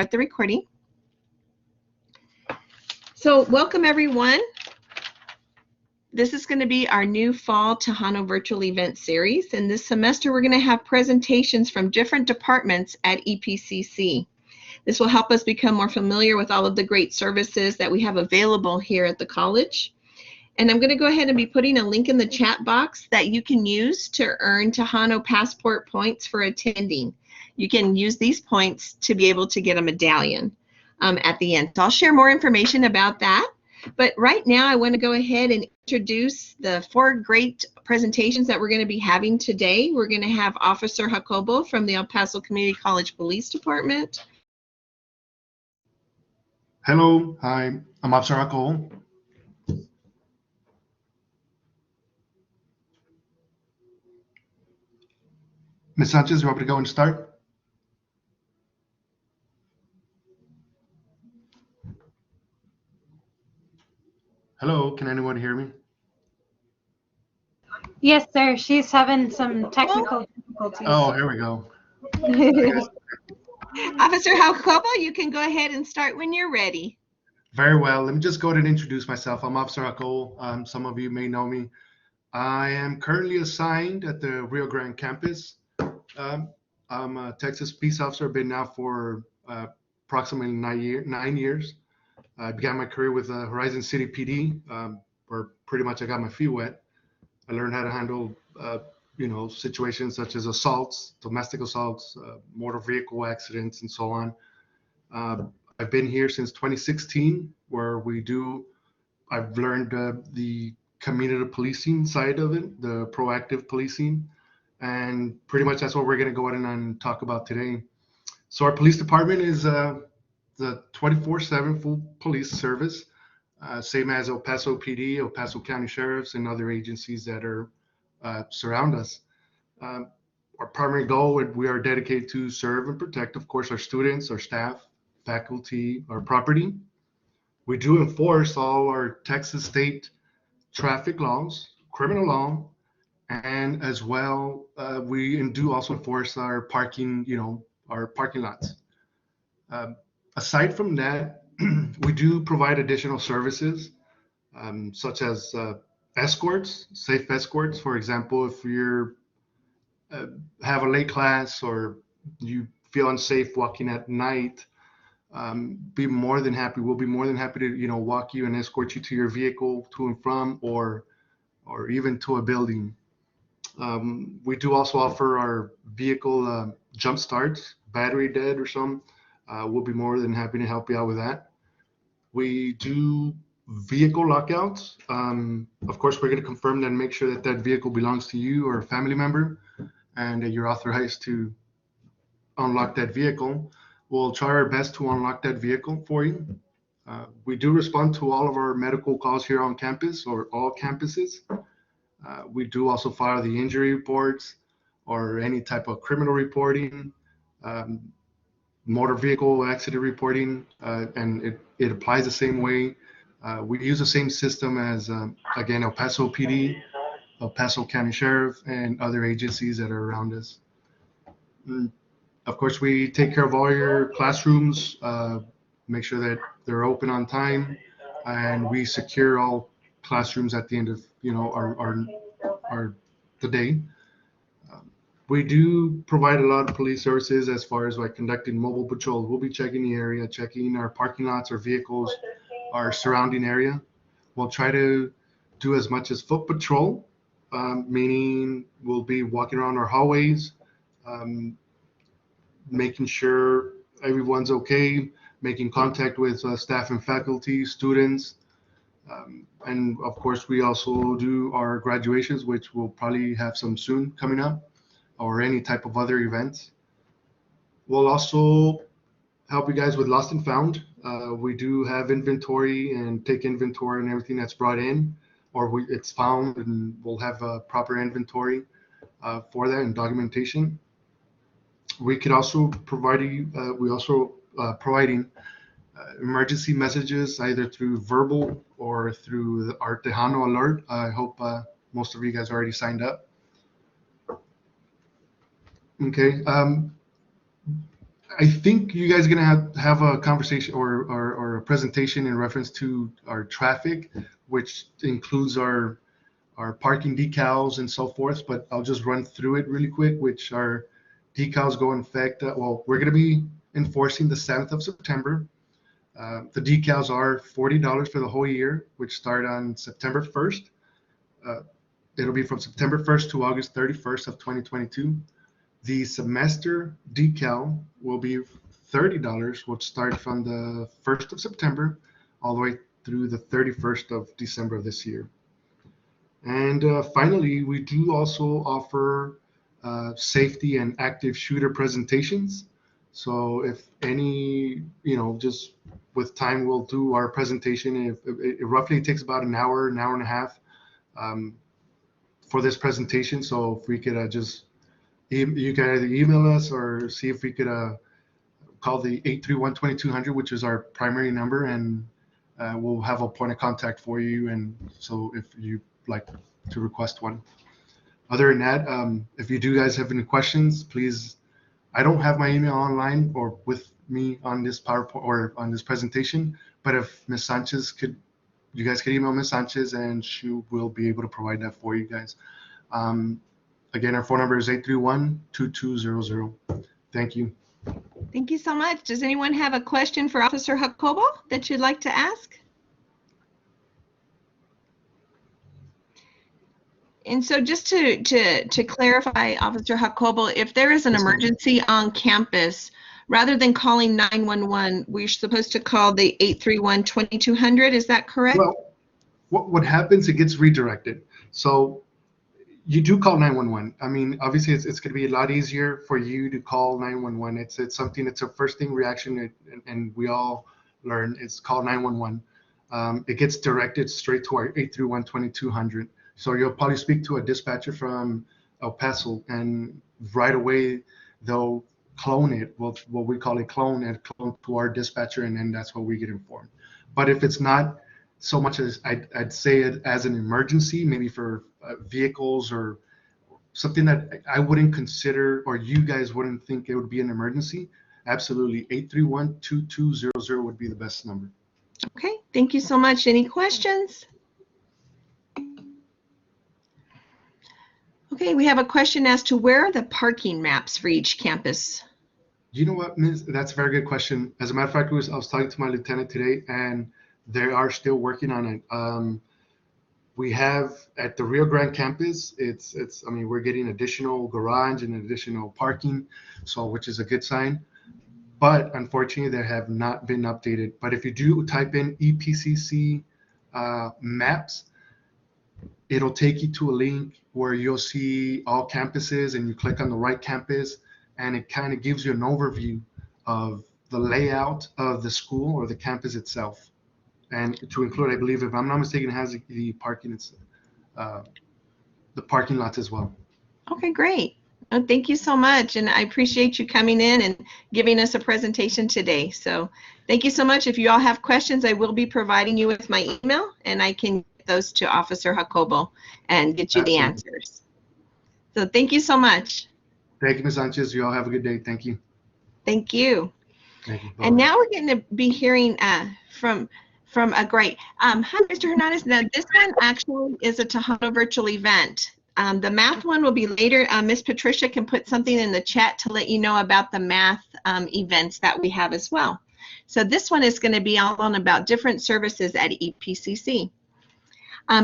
the recording. So welcome everyone. This is going to be our new fall Tejano virtual event series, and this semester we're going to have presentations from different departments at EPCC. This will help us become more familiar with all of the great services that we have available here at the college. And I'm going to go ahead and be putting a link in the chat box that you can use to earn Tejano passport points for attending. You can use these points to be able to get a medallion at the end. So I'll share more information about that. But right now I want to go ahead and introduce the 4 great presentations that we're going to be having today. We're going to have Officer Jacobo from the El Paso Community College Police Department. Hello, hi, I'm Officer Jacobo. Ms. Sanchez, you want me to go and start? Hello, can anyone hear me? Yes, sir. She's having some technical difficulties. Oh, here we go. Officer Jacobo, you can go ahead and start when you're ready. Very well. Let me just go ahead and introduce myself. I'm Officer Jacobo. Some of you may know me. I am currently assigned at the Rio Grande campus. I'm a Texas police officer. I've been now for approximately 9 years. I began my career with Horizon City PD, where pretty much I got my feet wet. I learned how to handle, situations such as assaults, domestic assaults, motor vehicle accidents, and so on. I've been here since 2016, where I've learned the community policing side of it, the proactive policing, and pretty much that's what we're going to go ahead and talk about today. So our police department is the 24/7 full police service, same as El Paso PD, El Paso County Sheriffs, and other agencies that are surround us. Our primary goal, we are dedicated to serve and protect, of course, our students, our staff, faculty, our property. We do enforce all our Texas state traffic laws, criminal law, and as well, we do also enforce our parking, our parking lots. Aside from that, we do provide additional services, such as escorts, safe escorts. For example, if you're have a late class or you feel unsafe walking at night, we'll be more than happy to, walk you and escort you to your vehicle, to and from, or even to a building. We do also offer our vehicle jump starts, battery dead or some. We'll be more than happy to help you out with that. We do vehicle lockouts. Of course, we're going to confirm that and make sure that that vehicle belongs to you or a family member, and that you're authorized to unlock that vehicle. We'll try our best to unlock that vehicle for you. We do respond to all of our medical calls here on campus, or all campuses. We do also file the injury reports or any type of criminal reporting, motor vehicle accident reporting, and it applies the same way. We use the same system as, again, El Paso PD, El Paso County Sheriff, and other agencies that are around us. Of course, we take care of all your classrooms, make sure that they're open on time, and we secure all classrooms at the end of the day. We do provide a lot of police services as far as like conducting mobile patrols. We'll be checking the area, checking our parking lots, our vehicles, our surrounding area. We'll try to do as much as foot patrol, meaning we'll be walking around our hallways, making sure everyone's okay, making contact with staff and faculty, students. And of course, we also do our graduations, which we'll probably have some soon coming up, or any type of other events. We'll also help you guys with lost and found. We do have inventory and take inventory and everything that's brought in, or it's found, and we'll have a proper inventory for that and documentation. We could also provide providing emergency messages either through verbal or through our Tejano alert. I hope most of you guys already signed up. Okay. I think you guys are gonna have a conversation or a presentation in reference to our traffic, which includes our parking decals and so forth. But I'll just run through it really quick. Which our decals go in effect. Well, we're gonna be enforcing the 7th of September. The decals are $40 for the whole year, which start on September 1st. It'll be from September 1st to August 31st of 2022. The semester decal will be $30, which start from the 1st of September all the way through the 31st of December of this year. And finally, we do also offer safety and active shooter presentations. So if any, just with time, we'll do our presentation. If it roughly takes about an hour and a half for this presentation. So if we could you can either email us or see if we could call the 831-2200, which is our primary number, and we'll have a point of contact for you. And so if you like to request one. Other than that, if you do guys have any questions, please, I don't have my email online or with me on this PowerPoint or on this presentation, but if Ms. Sanchez you guys could email Ms. Sanchez and she will be able to provide that for you guys. Again, our phone number is 831-2200. Thank you. Thank you so much. Does anyone have a question for Officer Jacobo that you'd like to ask? And so just to clarify, Officer Jacobo, if there is an emergency on campus, rather than calling 911, we're supposed to call the 831-2200. Is that correct? Well, what happens, it gets redirected. So you do call 911. I mean, obviously, it's going to be a lot easier for you to call 911. It's something, it's a first thing reaction, and we all learn, it's call 911. It gets directed straight to our 831-2200. So you'll probably speak to a dispatcher from El Paso, and right away they'll clone it, what we call a clone, and clone to our dispatcher, and then that's what we get informed. But if it's not so much as I'd say it as an emergency, maybe for vehicles or something that I wouldn't consider, or you guys wouldn't think it would be an emergency, absolutely 831-2200 would be the best number. Okay, thank you so much. Any questions? Okay, we have a question as to where are the parking maps for each campus? You know what, Ms.? That's a very good question. As a matter of fact, I was talking to my lieutenant today, and they are still working on it. We have at the Rio Grande campus, I mean, we're getting additional garage and additional parking, so which is a good sign. But unfortunately, they have not been updated. But if you do type in EPCC maps, it'll take you to a link where you'll see all campuses, and you click on the right campus, and it kind of gives you an overview of the layout of the school or the campus itself. And to include, I believe, if I'm not mistaken, it has the parking lots as well. Okay, great. Oh, thank you so much, and I appreciate you coming in and giving us a presentation today. So thank you so much. If you all have questions, I will be providing you with my email, and I can get those to Officer Jacobo and get you the answers. So thank you so much. Thank you, Ms. Sanchez. You all have a good day. Thank you. Thank you. Thank you. And now we're going to be hearing from a great, hi, Mr. Hernandez. Now, this one actually is a Tejano virtual event. The math one will be later. Miss Patricia can put something in the chat to let you know about the math events that we have as well. So this one is going to be all on about different services at EPCC.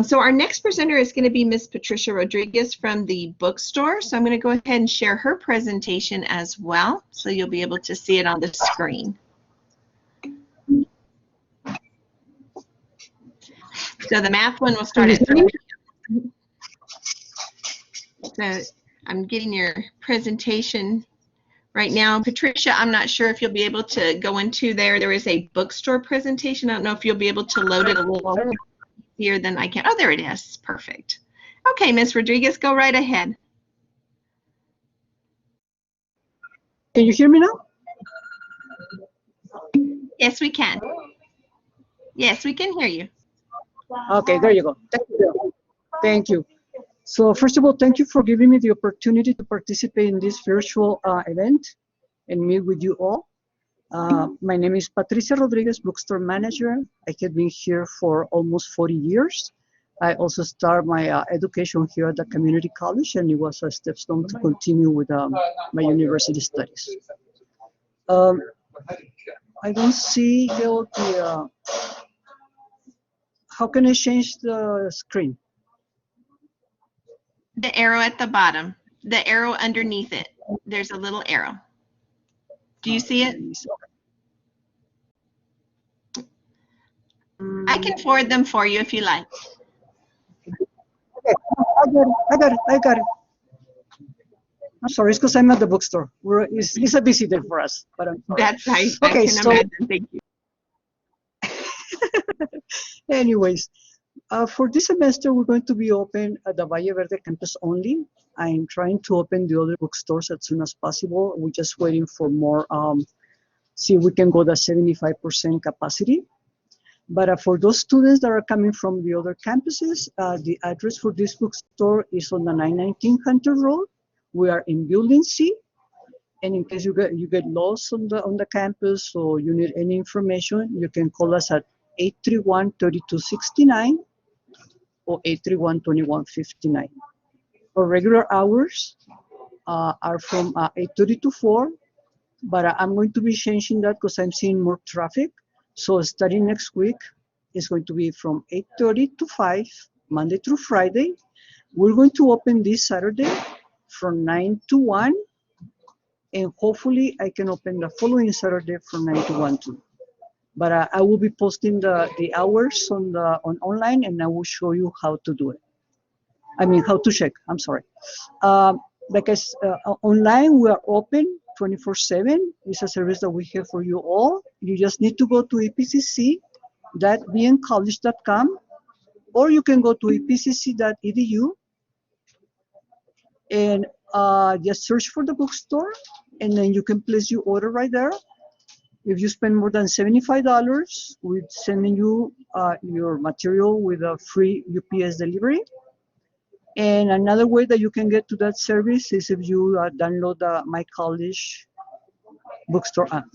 So our next presenter is going to be Miss Patricia Rodriguez from the Bookstore. So I'm going to go ahead and share her presentation as well, so you'll be able to see it on the screen. So the math one will start at 3 p.m. So I'm getting your presentation right now. Patricia, I'm not sure if you'll be able to go into there. There is a bookstore presentation. I don't know if you'll be able to load it a little easier than I can. Oh, there it is. Perfect. Okay, Ms. Rodriguez, go right ahead. Can you hear me now? Yes, we can. Yes, we can hear you. Okay, there you go. Thank you. Thank you. So first of all, thank you for giving me the opportunity to participate in this virtual event. and meet with you all. My name is Patricia Rodriguez, Bookstore Manager. I have been here for almost 40 years. I also started my education here at the community college, and it was a stepping stone to continue with my university studies. I don't see the, how can I change the screen? The arrow at the bottom, the arrow underneath it. There's a little arrow. Do you see it? I can forward them for you if you like. Okay, I got it. I'm sorry, it's because I'm at the bookstore. It's a busy day for us, but I'm sorry. That's I Okay, can so imagine. Thank you. anyways, for this semester, we're going to be open at the Valle Verde campus only. I'm trying to open the other bookstores as soon as possible. We're just waiting for more, see if we can go to 75% capacity. But for those students that are coming from the other campuses, the address for this bookstore is on the 919 Hunter Road. We are in Building C. And in case you get lost on the campus or you need any information, you can call us at 831-3269 or 831-2159. Our regular hours are from 8:30 to 4, but I'm going to be changing that because I'm seeing more traffic. So starting next week, it's going to be from 8:30 to 5, Monday through Friday. We're going to open this Saturday from 9 to 1, and hopefully I can open the following Saturday from 9 to 1 too. But I will be posting the hours on online, and I will show you how to do it. I mean, how to check, I'm sorry. Like I said, online, we are open 24/7. It's a service that we have for you all. You just need to go to epcc.bncollege.com, or you can go to epcc.edu and just search for the bookstore, and then you can place your order right there. If you spend more than $75, we're sending you your material with a free UPS delivery. And another way that you can get to that service is if you download the My College Bookstore app.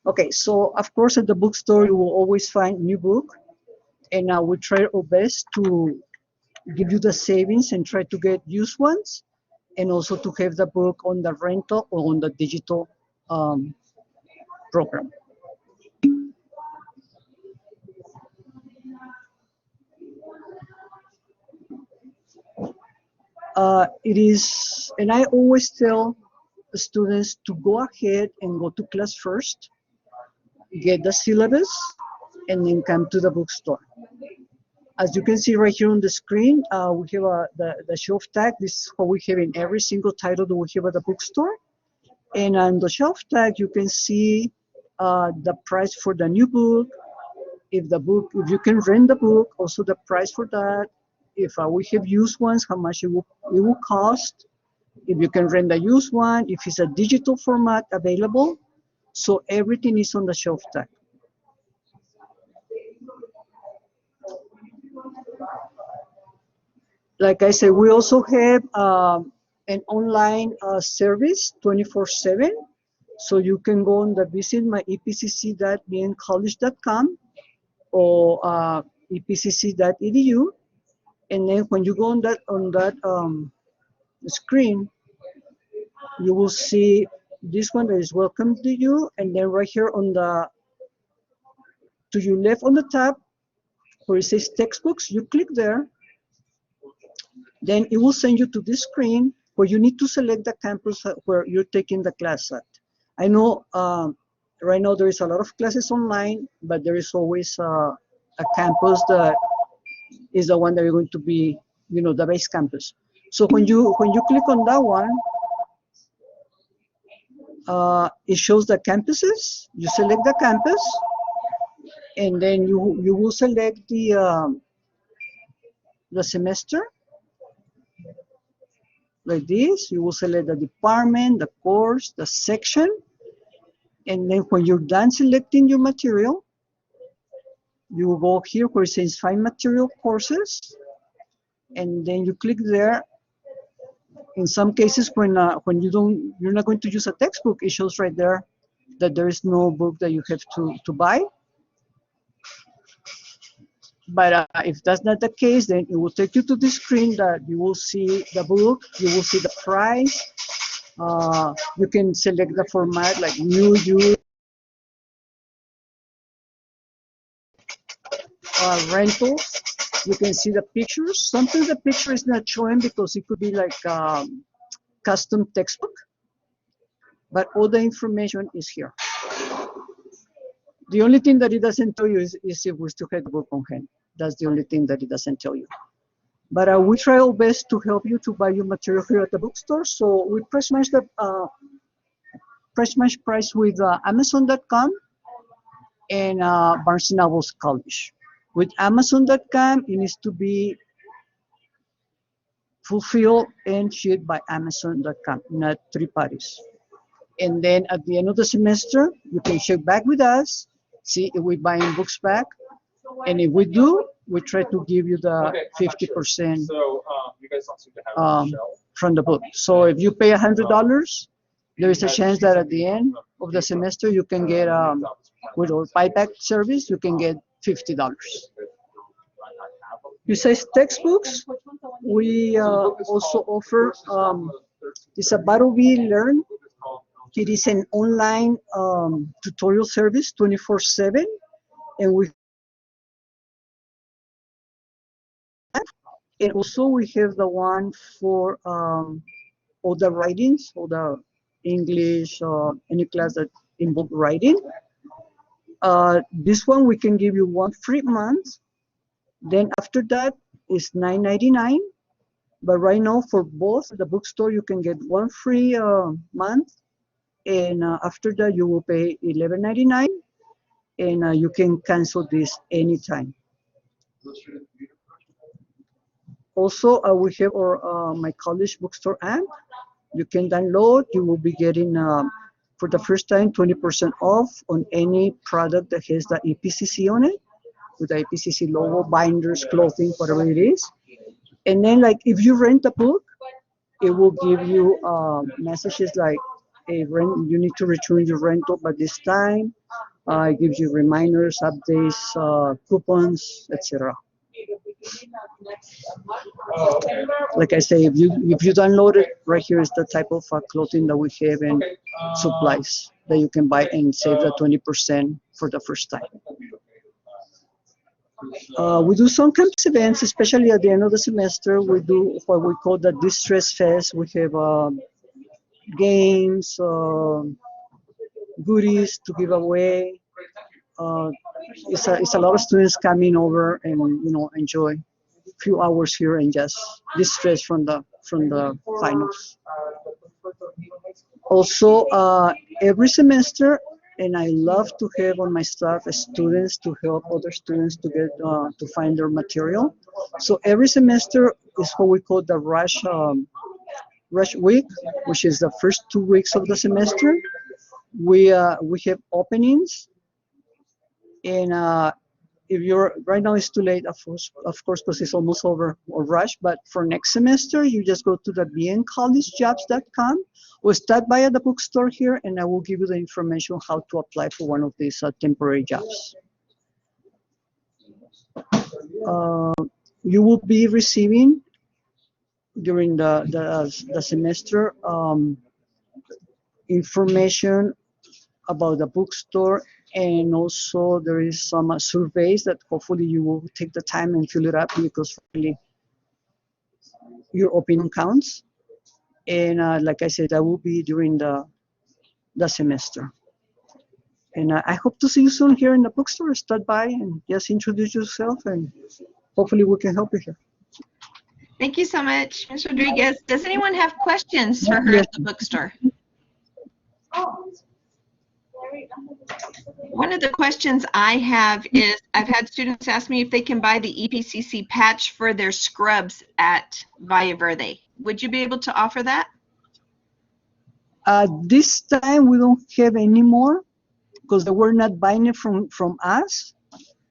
Okay, so of course at the bookstore you will always find new book, and we try our best to give you the savings and try to get used ones, and also to have the book on the rental or on the digital program. It is, and I always tell students to go ahead and go to class first, get the syllabus, and then come to the bookstore. As you can see right here on the screen, we have the shelf tag. This is what we have in every single title that we have at the bookstore. And on the shelf tag, you can see the price for the new book. If you can rent the book, also the price for that. If we have used ones, how much it will cost. If you can rent a used one, if it's a digital format available. So everything is on the shelf tag. Like I said, we also have an online service 24/7. So you can go on the visit my epcc.bncollege.com or epcc.edu, and then when you go on that screen, you will see this one that is welcome to you, and then right here on the to your left on the tab where it says textbooks, you click there. Then it will send you to this screen where you need to select the campus where you're taking the class at. I know right now there is a lot of classes online, but there is always a campus that is the one that you're going to be, the base campus. So when you click on that one, it shows the campuses. You select the campus, and then you will select the semester. Like this, you will select the department, the course, the section, and then when you're done selecting your material, you will go here where it says Find Material Courses, and then you click there. In some cases, when you're not going to use a textbook, it shows right there that there is no book that you have to buy. But if that's not the case, then it will take you to the screen that you will see the book, you will see the price. You can select the format like new, used, rental. You can see the pictures. Sometimes the picture is not showing because it could be like custom textbook, but all the information is here. The only thing that it doesn't tell you is if we still have the book on hand. That's the only thing that it doesn't tell you. But we try our best to help you to buy your material here at the bookstore. So we price match the price with Amazon.com and Barnes & Noble's College. With Amazon.com, it needs to be fulfilled and shipped by Amazon.com, not third parties. And then at the end of the semester, you can check back with us, see if we're buying books back. And if we do, we try to give you the 50% from the book. So if you pay $100, there is a chance that at the end of the semester, you can get, with our buyback service, you can get $50. Besides textbooks, we also offer, it's a Battle Bee Learn. It is an online tutorial service 24/7, and also we have the one for all the writings, all the English, any class that involve writing. This one we can give you 1 free month. Then after that is $9.99. But right now for both the bookstore you can get 1 free month, and after that you will pay $11.99, and you can cancel this anytime. Also, we have our My College Bookstore app. You can download. You will be getting, for the first time, 20% off on any product that has the EPCC on it, with the EPCC logo, binders, clothing, whatever it is. And then, like, if you rent a book, it will give you messages like, hey, you need to return your rental by this time. It gives you reminders, updates, coupons, etc. Like I say, if you download it, right here is the type of clothing that we have and supplies that you can buy and save the 20% for the first time. We do some campus events, especially at the end of the semester. We do what we call the Distress Fest. We have games, goodies to give away. It's a lot of students coming over and enjoy a few hours here and just distress from the finals. Also, every semester, and I love to have on my staff students to help other students to get to find their material. So every semester is what we call the rush week, which is the first 2 weeks of the semester. We have openings, and if you're right now, it's too late, of course, because it's almost over, or rush. But for next semester, you just go to the bncollegejobs.com or start by at the bookstore here, and I will give you the information how to apply for one of these temporary jobs. You will be receiving during the semester information about the bookstore, and also there is some surveys that hopefully you will take the time and fill it up, because really your opinion counts. And like I said, that will be during the semester. And I hope to see you soon here in the bookstore. Start by and just introduce yourself, and hopefully we can help you here. Thank you so much, Ms. Rodriguez. Does anyone have questions for her Yes. at the bookstore? One of the questions I have is, I've had students ask me if they can buy the EPCC patch for their scrubs at Valle Verde. Would you be able to offer that? This time we don't have any more because they were not buying it from us.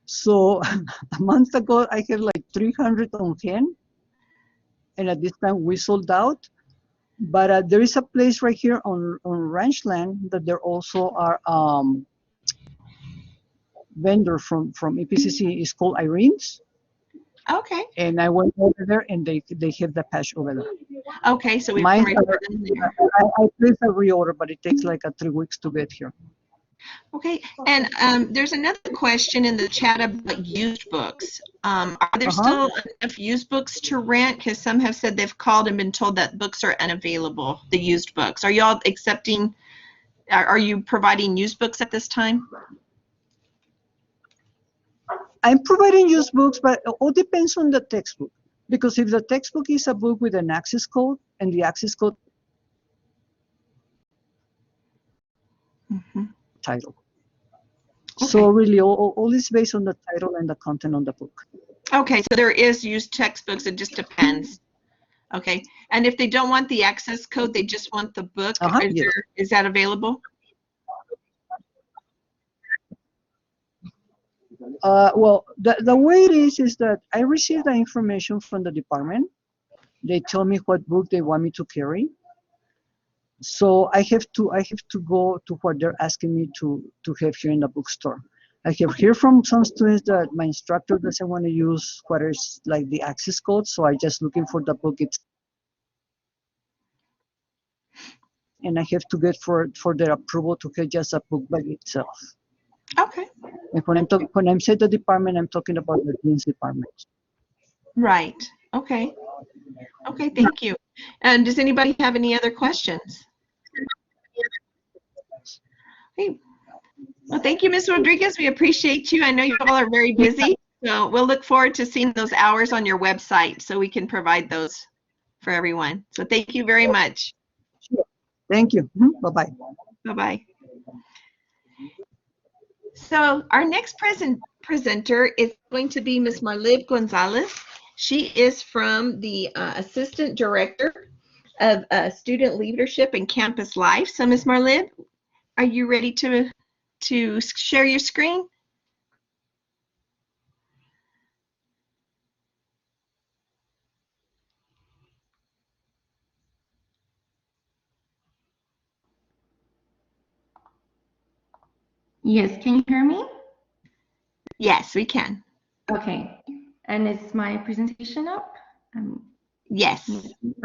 So a month ago I had like 300 on hand, and at this time we sold out. But there is a place right here on Ranchland that there also are vendor from EPCC. It's called Irene's, Okay. and I went over there and they have the patch over there. Okay, so we can Mine, refer them there. I place a reorder, but it takes like 3 weeks to get here. Okay, and there's another question in the chat about used books. Are there still enough used books to rent? Because some have said they've called and been told that books are unavailable, the used books. Are y'all accepting, are you providing used books at this time? I'm providing used books, but it all depends on the textbook. Because if the textbook is a book with an access code, and the access code title. Okay. So really, all is based on the title and the content on the book. Okay, so there is used textbooks. It just depends. Okay, and if they don't want the access code, they just want the book. Yes. Is that available? Well, the way it is that I receive the information from the department. They tell me what book they want me to carry. So I have to go to what they're asking me to have here in the bookstore. I have heard from some students that my instructor doesn't want to use what is like the access code, so I just looking for the book itself. And I have to get for their approval to get just a book by itself. Okay. And when I'm saying the department, I'm talking about the dean's department. Right. Okay. Okay, thank you. And does anybody have any other questions? Okay. Well, thank you, Ms. Rodriguez. We appreciate you. I know you all are very busy, so we'll look forward to seeing those hours on your website so we can provide those for everyone. So thank you very much. Sure. Thank you. Bye-bye. Bye-bye. So our next presenter is going to be Ms. Marley Gonzalez. She is from the Assistant Director of Student Leadership and Campus Life. So Ms. Marley, are you ready to share your screen? Yes, can you hear me? Yes, we can. Okay, and is my presentation up? Yes.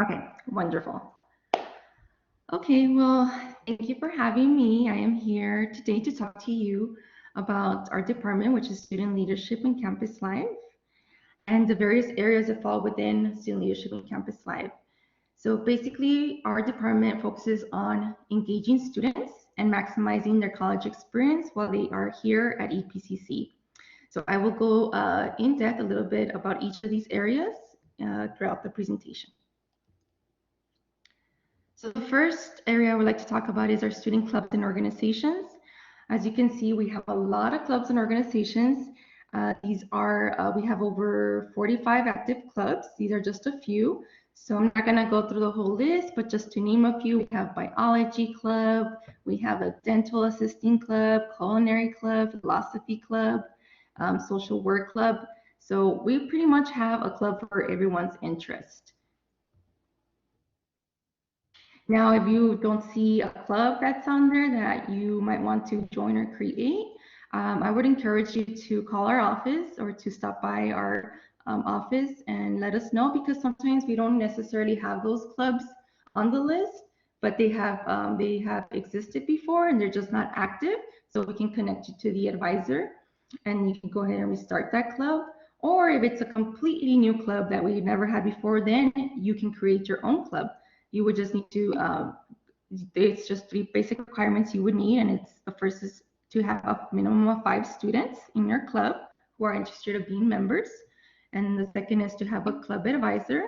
Okay, wonderful. Okay, well, thank you for having me. I am here today to talk to you about our department, which is Student Leadership and Campus Life, and the various areas that fall within Student Leadership and Campus Life. So basically, our department focuses on engaging students and maximizing their college experience while they are here at EPCC. So I will go in depth a little bit about each of these areas throughout the presentation. So the first area I would like to talk about is our student clubs and organizations. As you can see, we have a lot of clubs and organizations. These are, we have over 45 active clubs. These are just a few. So I'm not gonna go through the whole list, but just to name a few, we have biology club, we have a dental assisting club, culinary club, philosophy club, social work club. So we pretty much have a club for everyone's interest. Now, if you don't see a club that's on there that you might want to join or create, I would encourage you to call our office or to stop by our office and let us know, because sometimes we don't necessarily have those clubs on the list, but they have existed before and they're just not active. So we can connect you to the advisor and you can go ahead and restart that club. Or if it's a completely new club that we've never had before, then you can create your own club. You would just need to, it's just 3 basic requirements you would need. And it's the first is to have a minimum of 5 students in your club who are interested in being members. And the second is to have a club advisor.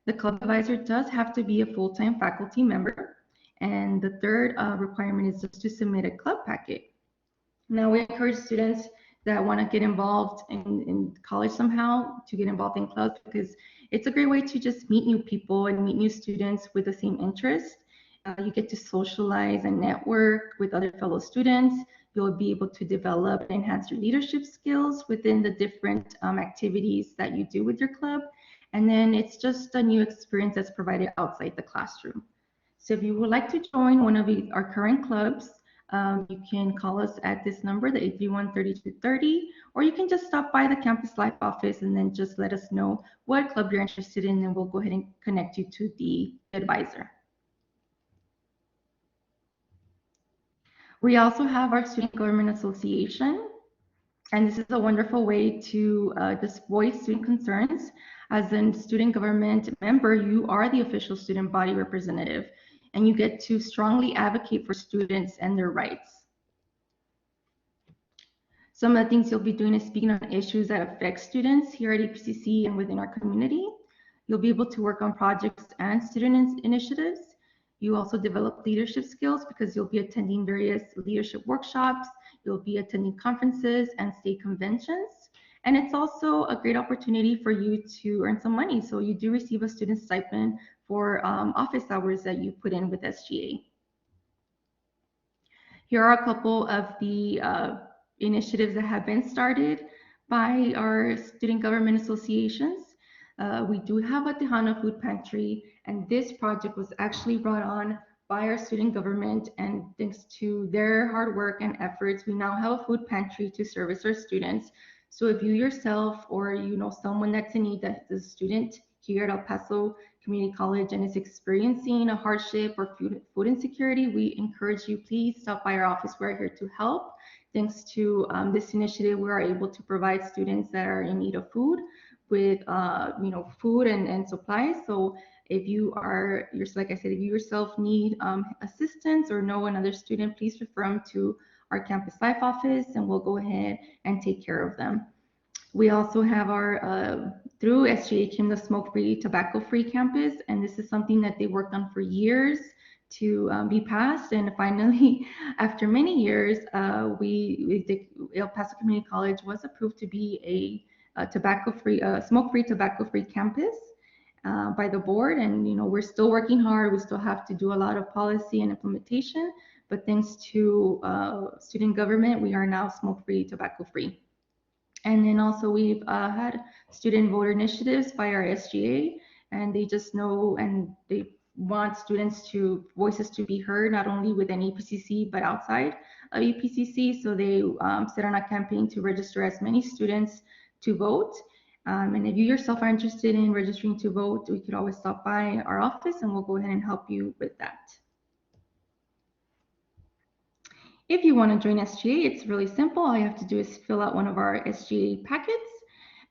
The club advisor does have to be a full-time faculty member. And the third requirement is just to submit a club packet. Now we encourage students that want to get involved in college somehow to get involved in clubs, because it's a great way to just meet new people and meet new students with the same interest. You get to socialize and network with other fellow students. You'll be able to develop and enhance your leadership skills within the different activities that you do with your club. And then it's just a new experience that's provided outside the classroom. So if you would like to join one of our current clubs, you can call us at this number, the 831-3230, or you can just stop by the Campus Life office and then just let us know what club you're interested in, and we'll go ahead and connect you to the advisor. We also have our Student Government Association, and this is a wonderful way to just voice student concerns. As a student government member, you are the official student body representative, and you get to strongly advocate for students and their rights. Some of the things you'll be doing is speaking on issues that affect students here at EPCC and within our community. You'll be able to work on projects and student initiatives. You also develop leadership skills because you'll be attending various leadership workshops. You'll be attending conferences and state conventions. And it's also a great opportunity for you to earn some money. So you do receive a student stipend for office hours that you put in with SGA. Here are a couple of the initiatives that have been started by our student government associations. We do have a Tejano food pantry, and this project was actually brought on by our student government, and thanks to their hard work and efforts, we now have a food pantry to service our students. So if you yourself or you know someone that's in need, that is a student here at El Paso Community College and is experiencing a hardship or food insecurity, we encourage you, please stop by our office. We're here to help. Thanks to this initiative, we are able to provide students that are in need of food with food and supplies. So if you are, like I said, if you yourself need assistance or know another student, please refer them to our Campus Life office and we'll go ahead and take care of them. We also have our, through SGA came the smoke-free, tobacco-free campus, and this is something that they worked on for years to be passed, and finally, after many years, El Paso Community College was approved to be a tobacco-free, smoke-free, tobacco-free campus by the board, and we're still working hard. We still have to do a lot of policy and implementation, but thanks to student government, we are now smoke-free, tobacco-free. And then also we've had student voter initiatives by our SGA, and they just know and they want students to voices to be heard, not only within EPCC, but outside of EPCC. So they set on a campaign to register as many students to vote. And if you yourself are interested in registering to vote, we could always stop by our office and we'll go ahead and help you with that. If you want to join SGA, it's really simple. All you have to do is fill out one of our SGA packets,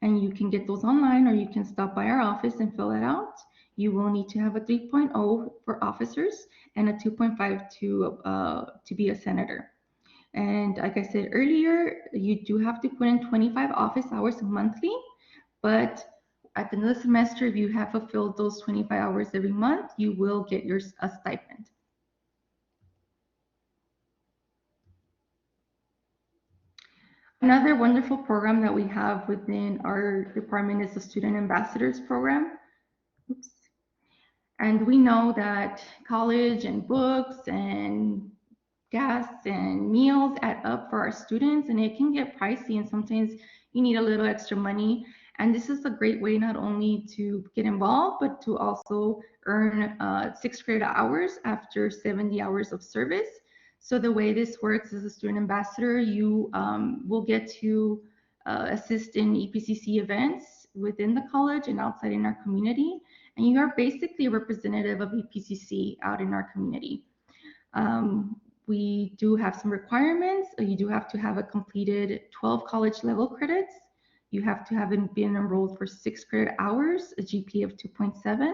and you can get those online, or you can stop by our office and fill it out. You will need to have a 3.0 for officers and a 2.5 to be a senator. And like I said earlier, you do have to put in 25 office hours monthly, but at the end of the semester, if you have fulfilled those 25 hours every month, you will get a stipend. Another wonderful program that we have within our department is the Student Ambassadors Program. Oops. And we know that college and books and gas and meals add up for our students, and it can get pricey, and sometimes you need a little extra money. And this is a great way not only to get involved, but to also earn 6 credit hours after 70 hours of service. So the way this works as a student ambassador, you will get to assist in EPCC events within the college and outside in our community. And you are basically a representative of EPCC out in our community. We do have some requirements. You do have to have a completed 12 college level credits. You have to have been enrolled for 6 credit hours, a GPA of 2.7.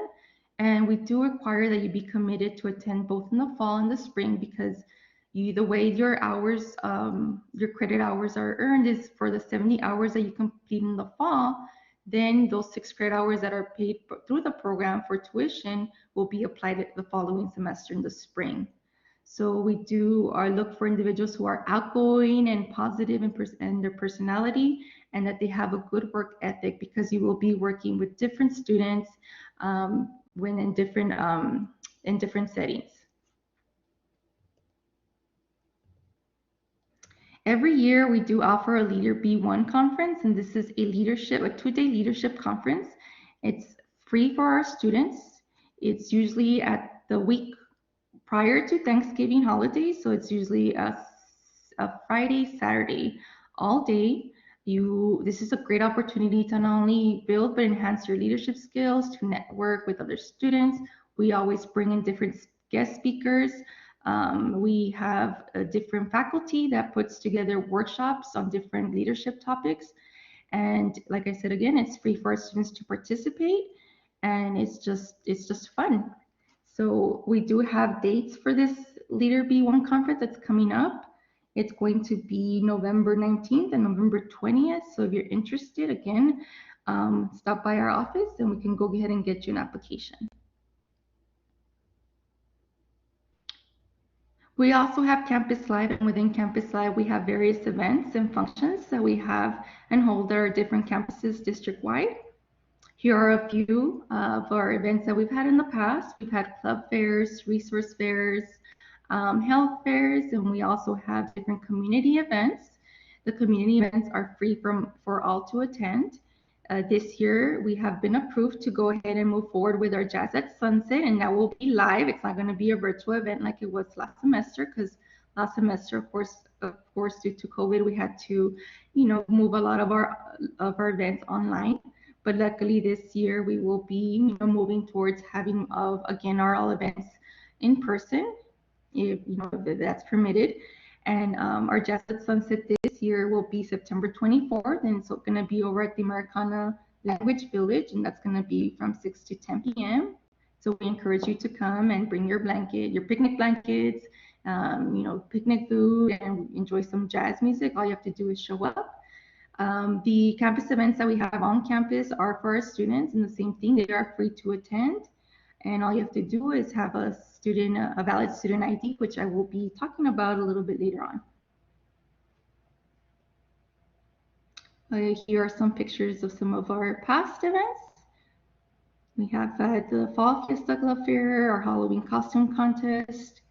And we do require that you be committed to attend both in the fall and the spring, because the way your hours, your credit hours are earned is for the 70 hours that you complete in the fall. Then those 6 credit hours that are paid through the program for tuition will be applied the following semester in the spring. So we do look for individuals who are outgoing and positive in their personality, and that they have a good work ethic, because you will be working with different students when in different settings. Every year we do offer a Leader B1 conference, and this is a 2-day leadership conference. It's free for our students. It's usually at the week prior to Thanksgiving holiday, so it's usually a Friday, Saturday, all day. This is a great opportunity to not only build but enhance your leadership skills, to network with other students. We always bring in different guest speakers. We have a different faculty that puts together workshops on different leadership topics. And like I said, again, it's free for our students to participate, and it's just fun. So we do have dates for this Leader B1 conference that's coming up. It's going to be November 19th and November 20th. So if you're interested, again, stop by our office and we can go ahead and get you an application. We also have Campus Live, and within Campus Live, we have various events and functions that we have and hold at our different campuses district-wide. Here are a few of our events that we've had in the past. We've had club fairs, resource fairs, health fairs, and we also have different community events. The community events are free for all to attend. This year, we have been approved to go ahead and move forward with our Jazz at Sunset, and that will be live. It's not going to be a virtual event like it was last semester, because last semester, of course, due to COVID, we had to, move a lot of our events online. But luckily, this year we will be, moving towards having again all events in person, if that's permitted. And our Jazz at Sunset this year will be September 24th, and it's going to be over at the Americana Language Village, and that's going to be from 6 to 10 p.m. So we encourage you to come and bring your picnic blankets, picnic food, and enjoy some jazz music. All you have to do is show up. The campus events that we have on campus are for our students, and the same thing, they are free to attend. And all you have to do is have a valid student ID, which I will be talking about a little bit later on. Here are some pictures of some of our past events. We have the Fall Fiesta Club Fair, our Halloween costume contest,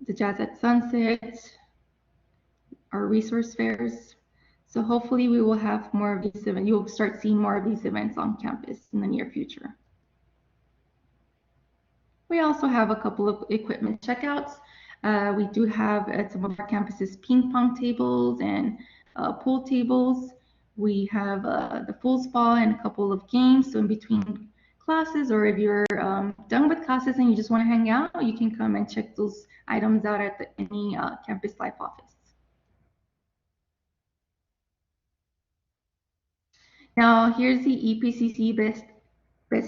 the Jazz at Sunset, our resource fairs. So hopefully we will have more of these events. You'll start seeing more of these events on campus in the near future. We also have a couple of equipment checkouts. We do have at some of our campuses ping pong tables and pool tables. We have the foosball and a couple of games. So in between classes, or if you're done with classes and you just want to hang out, you can come and check those items out at any Campus Life office. Now here's the EPCC Best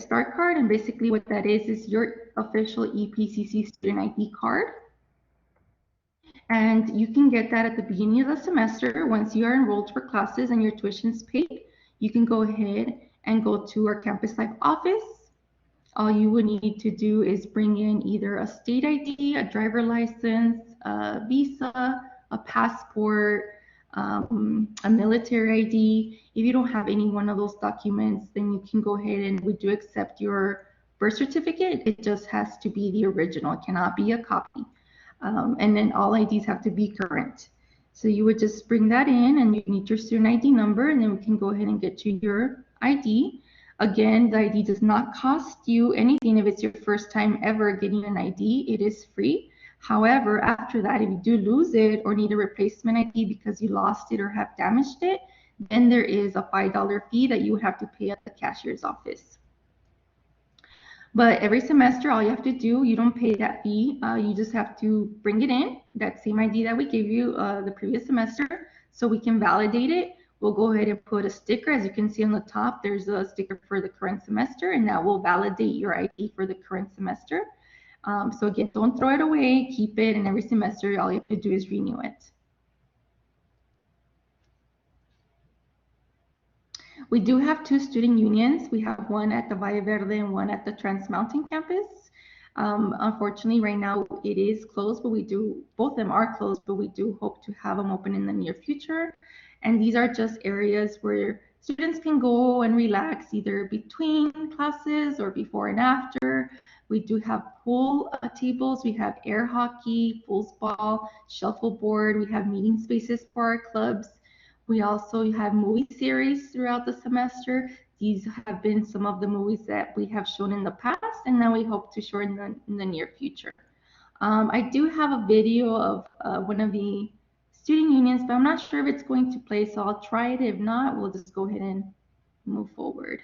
Start card, and basically what that is your official EPCC student ID card. And you can get that at the beginning of the semester. Once you are enrolled for classes and your tuition is paid, you can go ahead and go to our Campus Life office. All you would need to do is bring in either a state ID, a driver license, a visa, a passport, a military ID. If you don't have any one of those documents, then you can go ahead and we do accept your birth certificate. It just has to be the original. It cannot be a copy. And then all IDs have to be current. So you would just bring that in, and you need your student ID number, and then we can go ahead and get you your ID. Again, the ID does not cost you anything if it's your first time ever getting an ID. It is free. However, after that, if you do lose it or need a replacement ID because you lost it or have damaged it, then there is a $5 fee that you would have to pay at the cashier's office. But every semester, all you have to do, you don't pay that fee. You just have to bring it in, that same ID that we gave you the previous semester, so we can validate it. We'll go ahead and put a sticker. As you can see on the top, there's a sticker for the current semester, and that will validate your ID for the current semester. So again, don't throw it away, keep it, and every semester, all you have to do is renew it. We do have two student unions. We have one at the Valle Verde and one at the Trans Mountain campus. Unfortunately, right now it is closed, but both of them are closed, but we do hope to have them open in the near future. And these are just areas where students can go and relax either between classes or before and after. We do have pool tables, we have air hockey, foosball, shuffleboard, we have meeting spaces for our clubs. We also have movie series throughout the semester. these have been some of the movies that we have shown in the past, and now we hope to show in the near future. I do have a video of one of the student unions, but I'm not sure if it's going to play, so I'll try it. If not, we'll just go ahead and move forward.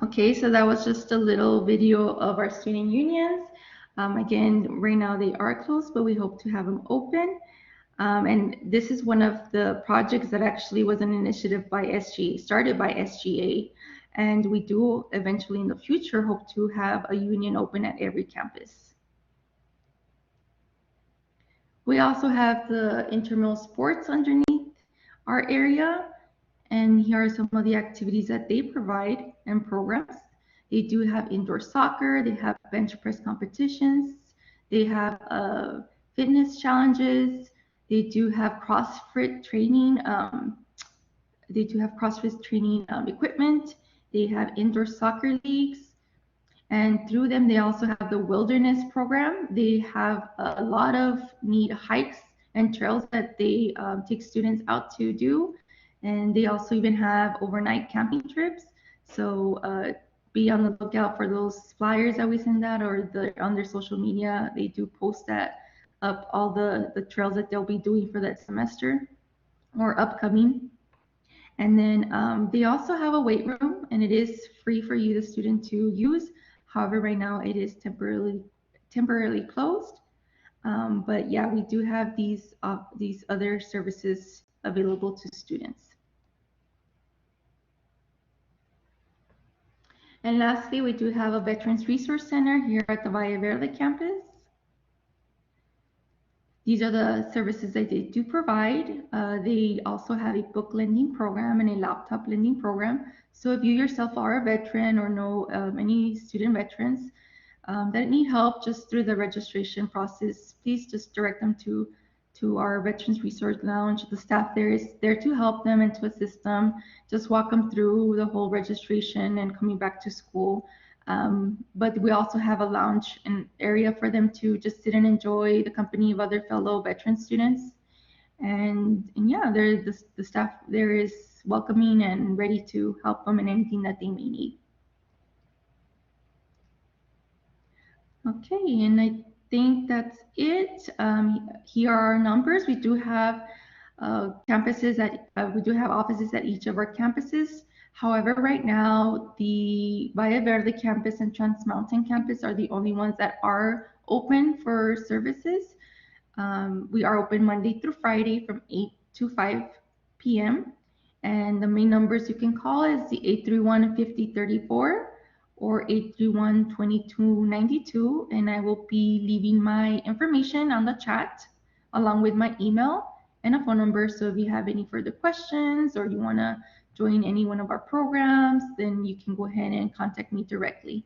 Okay, so that was just a little video of our student unions. Again, right now they are closed, but we hope to have them open. And this is one of the projects that actually was an initiative by SGA, started by SGA. And we do eventually in the future hope to have a union open at every campus. We also have the Intramural Sports underneath our area. And here are some of the activities that they provide and programs. They do have indoor soccer, they have bench press competitions, they have fitness challenges, they do have CrossFit training, equipment, they have indoor soccer leagues, and through them they also have the wilderness program. They have a lot of neat hikes and trails that they take students out to do. And they also even have overnight camping trips. So be on the lookout for those flyers that we send out, or on their social media, they do post that up, all the trails that they'll be doing for that semester or upcoming. And then they also have a weight room, and it is free for you, the student, to use. However, right now it is temporarily closed. But yeah, we do have these other services available to students. And lastly, we do have a Veterans Resource Center here at the Valle Verde campus. These are the services that they do provide. They also have a book lending program and a laptop lending program. So if you yourself are a veteran or know any student veterans that need help just through the registration process, please just direct them to our Veterans Resource Lounge. The staff there is there to help them and to assist them. Just walk them through the whole registration and coming back to school. But we also have a lounge and area for them to just sit and enjoy the company of other fellow veteran students. And yeah, the staff there is welcoming and ready to help them in anything that they may need. Okay, and I think that's it. Here are our numbers. We do have campuses we do have offices at each of our campuses. However, right now, the Valle Verde campus and Trans Mountain campus are the only ones that are open for services. We are open Monday through Friday from 8 to 5 p.m. And the main numbers you can call is the 831-5034 or 831-2292. And I will be leaving my information on the chat along with my email and a phone number. So if you have any further questions or you want to join any one of our programs, then you can go ahead and contact me directly.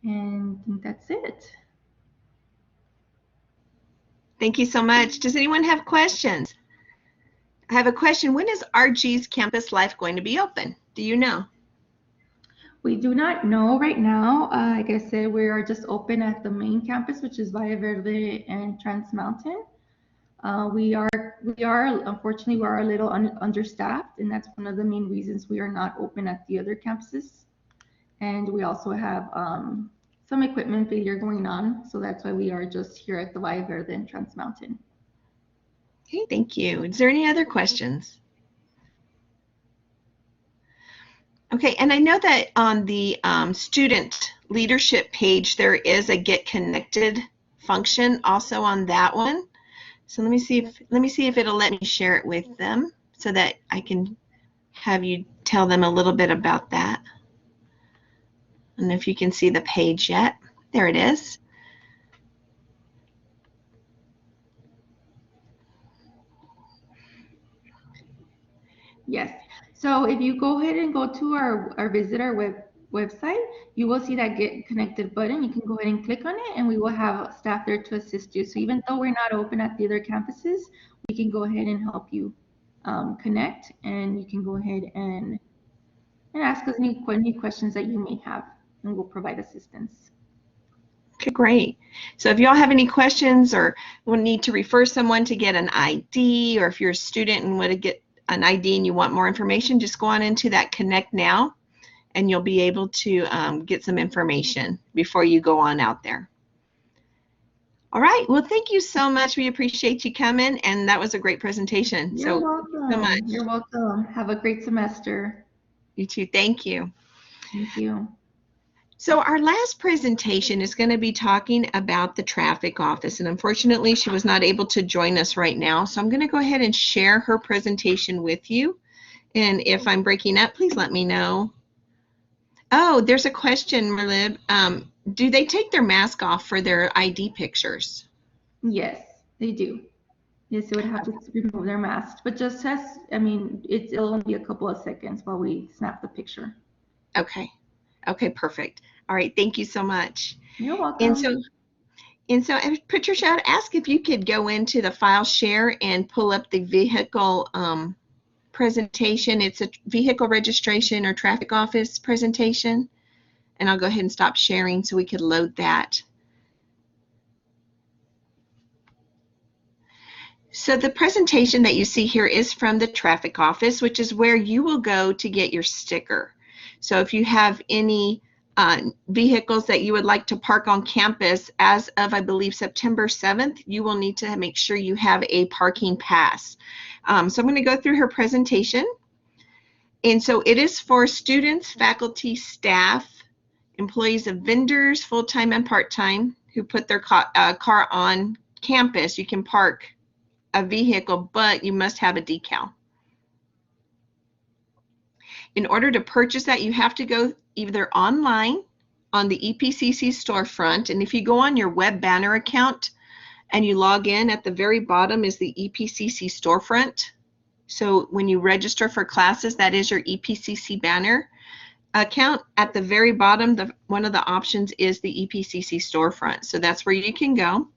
And I think that's it. Thank you so much. Does anyone have questions? I have a question. When is RG's Campus Life going to be open? Do you know? We do not know right now. Like I said, we are just open at the main campus, which is Valle Verde and Trans Mountain. Unfortunately, we are a little understaffed, and that's one of the main reasons we are not open at the other campuses. And we also have some equipment failure going on. So that's why we are just here at the Valle Verde and Trans Mountain. Okay, thank you. Is there any other questions? Okay, and I know that on the student leadership page, there is a Get Connected function also on that one. So let me see if it'll let me share it with them so that I can have you tell them a little bit about that. I don't know if you can see the page yet. There it is. Yes. So if you go ahead and go to visit our website, you will see that Get Connected button. You can go ahead and click on it, and we will have staff there to assist you. So even though we're not open at the other campuses, we can go ahead and help you connect, and you can go ahead and ask us any questions that you may have, and we'll provide assistance. Okay, great. So if y'all have any questions or will need to refer someone to get an ID, or if you're a student and want to get an ID and you want more information, just go on into that Connect Now and you'll be able to get some information before you go on out there. All right, well, thank you so much. We appreciate you coming, and that was a great presentation. You're welcome. welcome. So much. You're welcome. Have a great semester. You too. Thank you. Thank you. So our last presentation is going to be talking about the traffic office, and unfortunately she was not able to join us right now, so I'm going to go ahead and share her presentation with you, and if I'm breaking up, please let me know. Oh, there's a question, Merlib. Do they take their mask off for their ID pictures? Yes, they do. Yes, they would have to remove their masks, but just it'll only be a couple of seconds while we snap the picture. Okay. Okay, perfect. All right, thank you so much. You're welcome. And so Patricia, I'd ask if you could go into the file share and pull up the vehicle presentation. It's a vehicle registration or traffic office presentation. And I'll go ahead and stop sharing so we could load that. So the presentation that you see here is from the traffic office, which is where you will go to get your sticker. So if you have any vehicles that you would like to park on campus as of, I believe, September 7th, you will need to make sure you have a parking pass. So I'm going to go through her presentation. And so it is for students, faculty, staff, employees of vendors, full-time and part-time, who put their car on campus. You can park a vehicle, but you must have a decal. In order to purchase that, you have to go either online on the EPCC storefront, and if you go on your web banner account and you log in, at the very bottom is the EPCC storefront. So when you register for classes, that is your EPCC banner account. At the very bottom, one of the options is the EPCC storefront. So that's where you can go,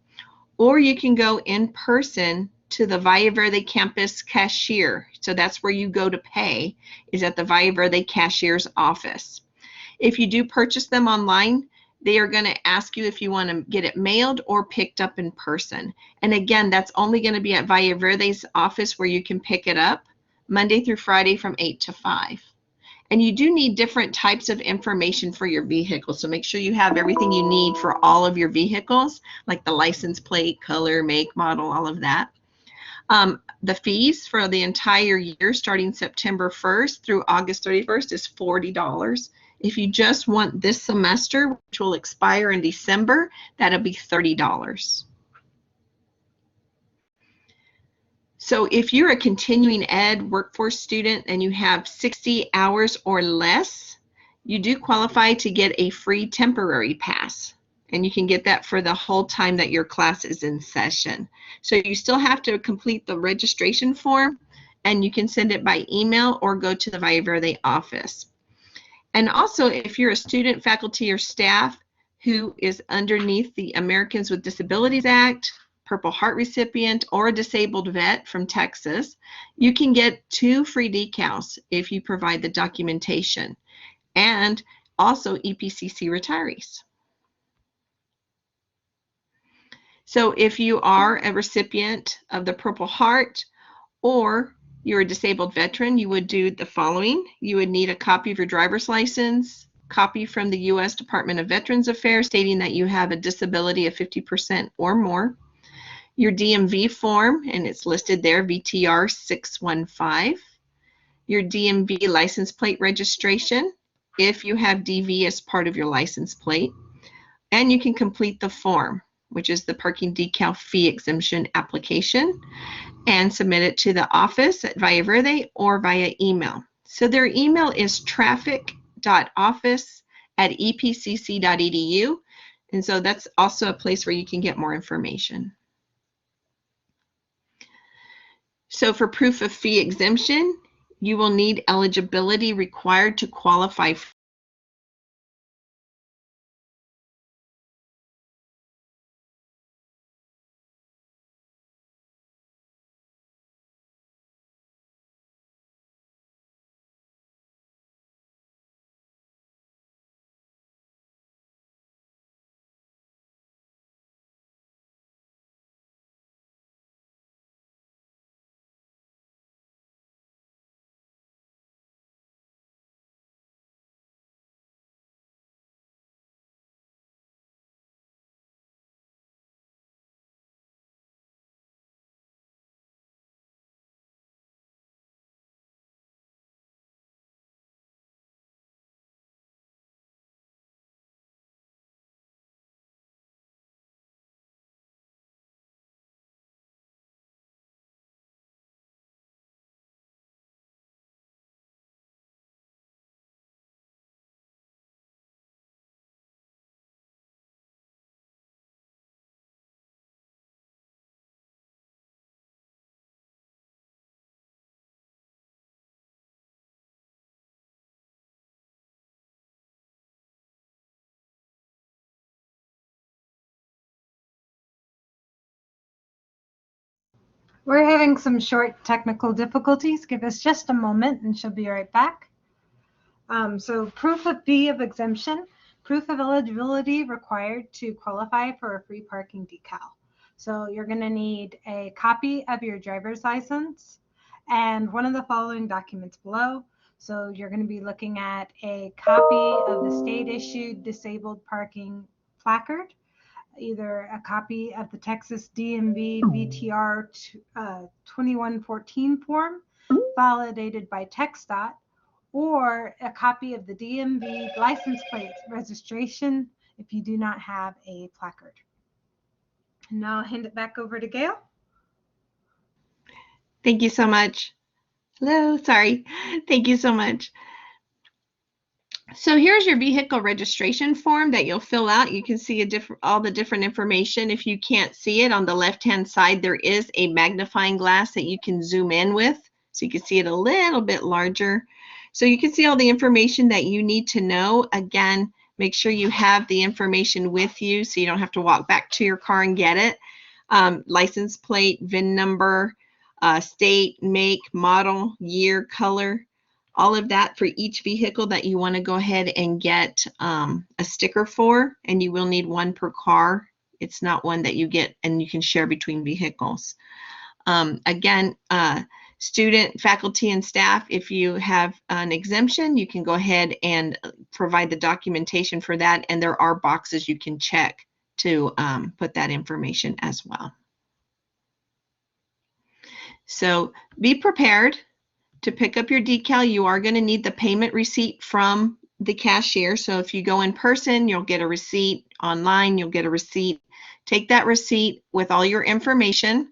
or you can go in person to the Valle Verde campus cashier. So that's where you go to pay, is at the Valle Verde cashier's office. If you do purchase them online, they are going to ask you if you want to get it mailed or picked up in person. And again, that's only going to be at Valle Verde's office, where you can pick it up Monday through Friday from 8 to 5. And you do need different types of information for your vehicle. So make sure you have everything you need for all of your vehicles, like the license plate, color, make, model, all of that. The fees for the entire year, starting September 1st through August 31st, is $40. If you just want this semester, which will expire in December, that'll be $30. So if you're a continuing ed workforce student and you have 60 hours or less, you do qualify to get a free temporary pass. And you can get that for the whole time that your class is in session. So you still have to complete the registration form, and you can send it by email or go to the Valle Verde office. And also, if you're a student, faculty, or staff who is underneath the Americans with Disabilities Act, Purple Heart recipient, or a disabled vet from Texas, you can get 2 free decals if you provide the documentation, and also EPCC retirees. So if you are a recipient of the Purple Heart or you're a disabled veteran, you would do the following. You would need a copy of your driver's license, copy from the U.S. Department of Veterans Affairs stating that you have a disability of 50% or more, your DMV form, and it's listed there, VTR 615, your DMV license plate registration, if you have DV as part of your license plate, and you can complete the form, which is the parking decal fee exemption application, and submit it to the office at Valle Verde or via email. So their email is traffic.office@epcc.edu, and so that's also a place where you can get more information. So for proof of fee exemption, you will need eligibility required to qualify for We're having some short technical difficulties. Give us just a moment and she'll be right back. So proof of fee of exemption, proof of eligibility required to qualify for a free parking decal. So you're going to need a copy of your driver's license and one of the following documents below. So you're going to be looking at a copy of the state issued disabled parking placard, either a copy of the Texas DMV VTR 2114 form validated by TxDOT, or a copy of the DMV license plate registration if you do not have a placard. And now I'll hand it back over to Gail. Thank you so much. Hello, sorry. Thank you so much. So here's your vehicle registration form that you'll fill out. You can see all the different information. If you can't see it, on the left-hand side, there is a magnifying glass that you can zoom in with, so you can see it a little bit larger. So you can see all the information that you need to know. Again, make sure you have the information with you so you don't have to walk back to your car and get it. License plate, VIN number, state, make, model, year, color, all of that for each vehicle that you want to go ahead and get a sticker for, and you will need one per car. It's not one that you get and you can share between vehicles. Again, student, faculty, and staff, if you have an exemption, you can go ahead and provide the documentation for that, and there are boxes you can check to put that information as well. So be prepared to pick up your decal. You are going to need the payment receipt from the cashier. So if you go in person, you'll get a receipt. Online, you'll get a receipt. Take that receipt with all your information.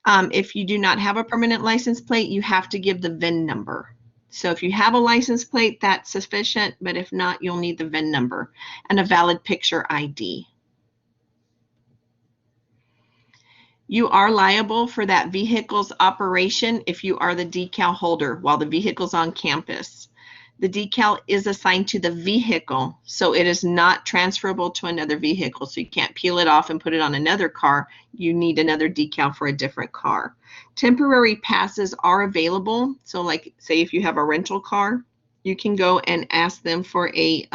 If you do not have a permanent license plate, you have to give the VIN number. So if you have a license plate, that's sufficient, but if not, you'll need the VIN number and a valid picture ID. You are liable for that vehicle's operation if you are the decal holder while the vehicle's on campus. The decal is assigned to the vehicle, so it is not transferable to another vehicle. So you can't peel it off and put it on another car. You need another decal for a different car. Temporary passes are available. So like, say if you have a rental car, you can go and ask them for a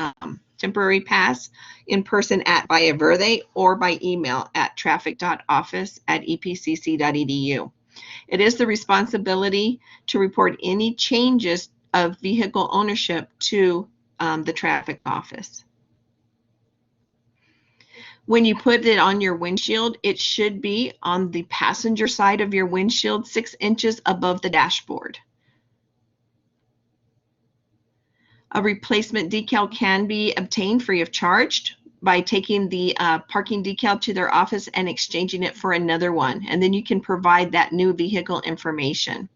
temporary pass in person at Valle Verde or by email at traffic.office@epcc.edu. It is the responsibility to report any changes of vehicle ownership to the traffic office. When you put it on your windshield, it should be on the passenger side of your windshield, 6 inches above the dashboard. A replacement decal can be obtained free of charge by taking the parking decal to their office and exchanging it for another one. And then you can provide that new vehicle information.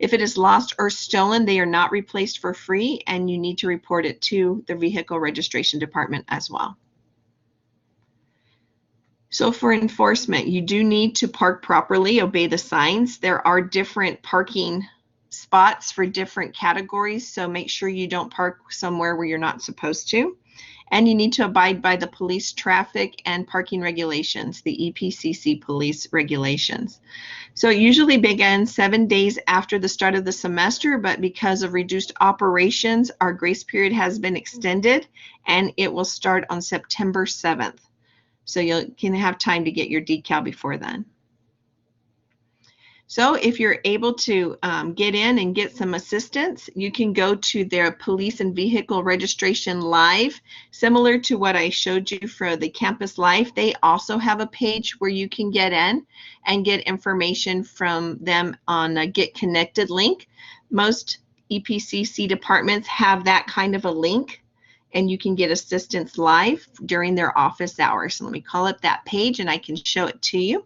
If it is lost or stolen, they are not replaced for free, and you need to report it to the vehicle registration department as well. So for enforcement, you do need to park properly, obey the signs. There are different parking spots for different categories, so make sure you don't park somewhere where you're not supposed to. And you need to abide by the police traffic and parking regulations, the EPCC police regulations. So it usually begins 7 days after the start of the semester, but because of reduced operations, our grace period has been extended, and it will start on September 7th. So you can have time to get your decal before then. So if you're able to get in and get some assistance, you can go to their Police and Vehicle Registration Live. Similar to what I showed you for the Campus Life, they also have a page where you can get in and get information from them on a Get Connected link. Most EPCC departments have that kind of a link, and you can get assistance live during their office hours. So let me call up that page and I can show it to you.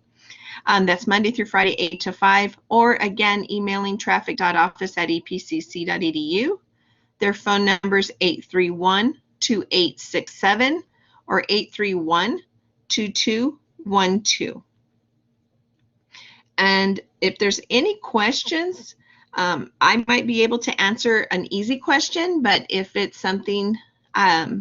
That's Monday through Friday, 8 to 5, or again, emailing traffic.office@epcc.edu. Their phone number is 831-2867 or 831-2212. And if there's any questions, I might be able to answer an easy question, but if it's something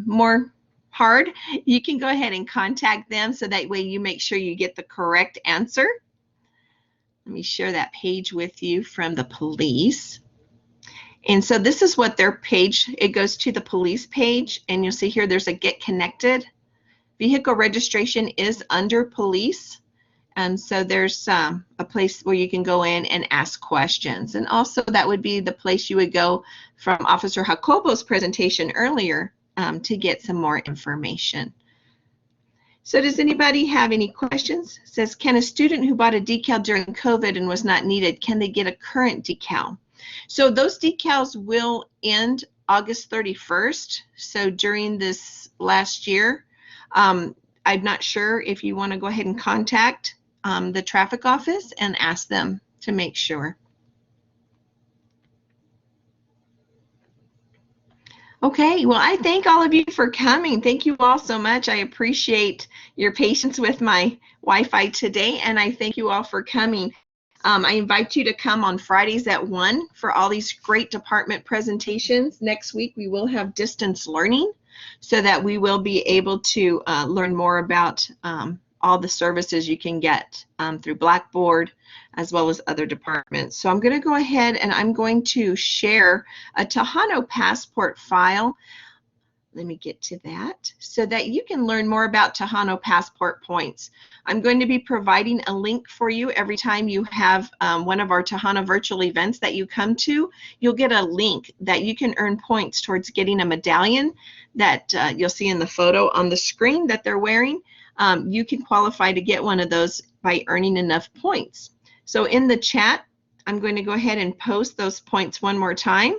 more hard, you can go ahead and contact them so that way you make sure you get the correct answer. Let me share that page with you from the police. And so this is what their page, it goes to the police page, and you'll see here there's a Get Connected. Vehicle registration is under police. And so there's a place where you can go in and ask questions. And also that would be the place you would go from Officer Jacobo's presentation earlier to get some more information. So does anybody have any questions? It says, can a student who bought a decal during COVID and was not needed, can they get a current decal? So those decals will end August 31st. So during this last year, I'm not sure if you want to go ahead and contact the traffic office and ask them to make sure. Okay, well, I thank all of you for coming. Thank you all so much. I appreciate your patience with my Wi-Fi today, and I thank you all for coming. I invite you to come on Fridays at 1 for all these great department presentations. Next week, we will have distance learning so that we will be able to learn more about all the services you can get through Blackboard as well as other departments. So I'm going to go ahead and I'm going to share a Tejano passport file. Let me get to that so that you can learn more about Tejano passport points. I'm going to be providing a link for you every time you have one of our Tejano virtual events that you come to. You'll get a link that you can earn points towards getting a medallion that you'll see in the photo on the screen that they're wearing. You can qualify to get one of those by earning enough points. So in the chat, I'm going to go ahead and post those points one more time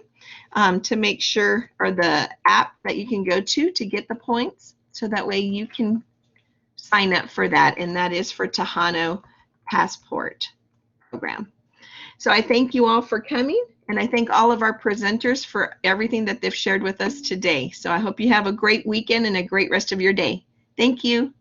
to make sure, or the app that you can go to get the points, so that way you can sign up for that, and that is for Tejano Passport Program. So I thank you all for coming, and I thank all of our presenters for everything that they've shared with us today. So I hope you have a great weekend and a great rest of your day. Thank you.